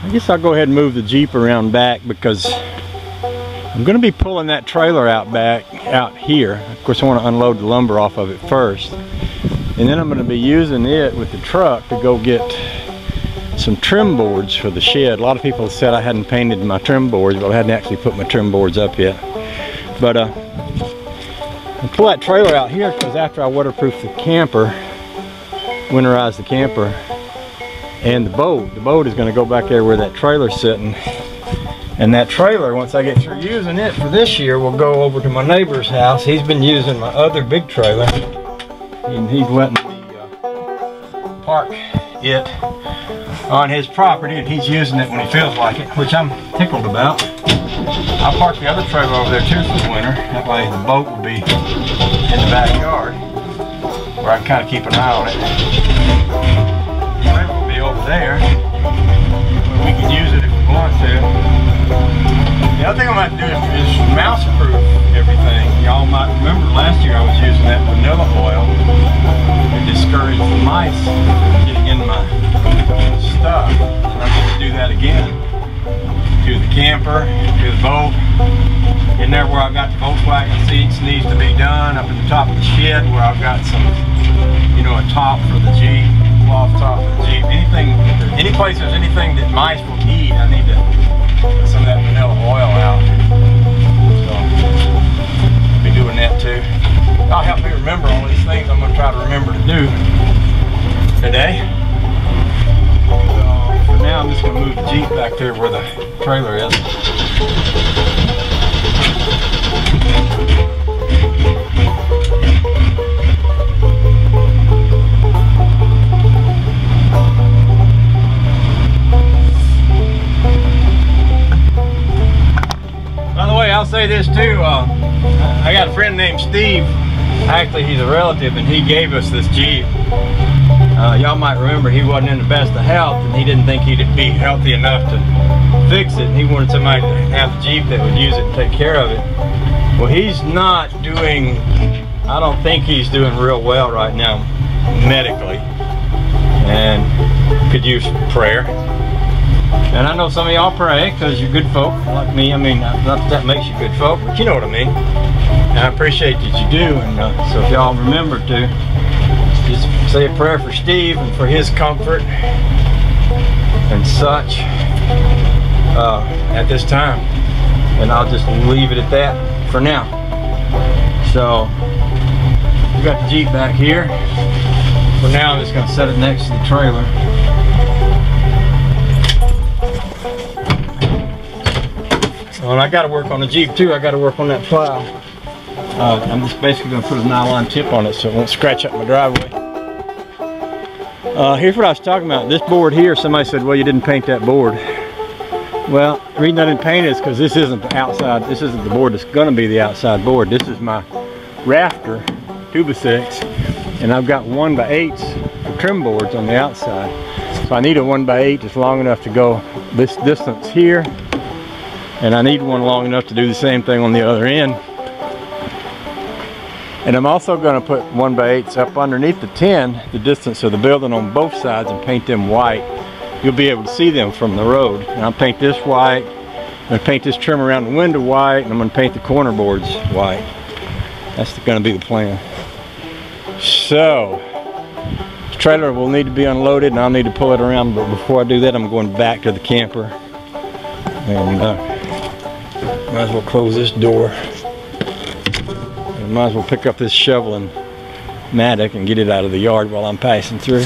I guess I'll go ahead and move the Jeep around back because I'm going to be pulling that trailer out here. Of course, I want to unload the lumber off of it first. And then I'm going to be using it with the truck to go get some trim boards for the shed. A lot of people have said I hadn't painted my trim boards, but I hadn't actually put my trim boards up yet. But I'll pull that trailer out here because after I waterproof the camper, winterize the camper, and the boat is going to go back there where that trailer's sitting. And that trailer, once I get through using it for this year, will go over to my neighbor's house. He's been using my other big trailer, and he's letting me park it on his property, and he's using it when he feels like it, which I'm tickled about. I'll park the other trailer over there too for the winter. That way the boat will be in the backyard where I can kind of keep an eye on it. The trailer will be over there where we can use it if we want to. The other thing I'm going to do is mouse proof everything. Y'all might remember last year I was using that vanilla oil to discourage the mice getting in my stuff. And I'm going to do that again. To the camper, to the boat. In there where I've got the Volkswagen seats needs to be done. Up at the top of the shed where I've got some, you know, a top for the Jeep, cloth top for the Jeep. Anything, any place there's anything that mice will eat, I need to put some of that vanilla oil out. So, I'll be doing that too. That'll help me remember all these things I'm going to try to remember to do today. So, for now I'm just going to move the Jeep back there where the trailer is. By the way, I'll say this too, I got a friend named Steve. Actually, he's a relative, and he gave us this Jeep. Y'all might remember he wasn't in the best of health, and he didn't think he'd be healthy enough to fix it. He wanted somebody to have a Jeep that would use it and take care of it. Well, he's not doing, I don't think he's doing real well right now medically, and could use prayer. And I know some of y'all pray because you're good folk like me. I mean, not that makes you good folk, but you know what I mean. And I appreciate that you do. And so if y'all remember to just say a prayer for Steve and for his comfort and such at this time. And I'll just leave it at that for now. So we got the Jeep back here. For now, I'm just going to set it next to the trailer. And I got to work on the Jeep too. I got to work on that plow. I'm just basically going to put a nylon tip on it so it won't scratch up my driveway. Here's what I was talking about. This board here, somebody said, well, you didn't paint that board. Well, the reason I didn't paint it is because this isn't the outside. This isn't the board that's going to be the outside board. This is my rafter, 2x6, and I've got 1x8s for trim boards on the outside. So I need a 1x8 that's long enough to go this distance here. And I need one long enough to do the same thing on the other end. And I'm also going to put 1x8s up underneath the 10, the distance of the building on both sides, and paint them white. You'll be able to see them from the road. And I'll paint this white. I'm going to paint this trim around the window white, and I'm going to paint the corner boards white. That's going to be the plan. So, the trailer will need to be unloaded, and I'll need to pull it around. But before I do that, I'm going back to the camper. And might as well close this door. And might as well pick up this shovel and mattock and get it out of the yard while I'm passing through.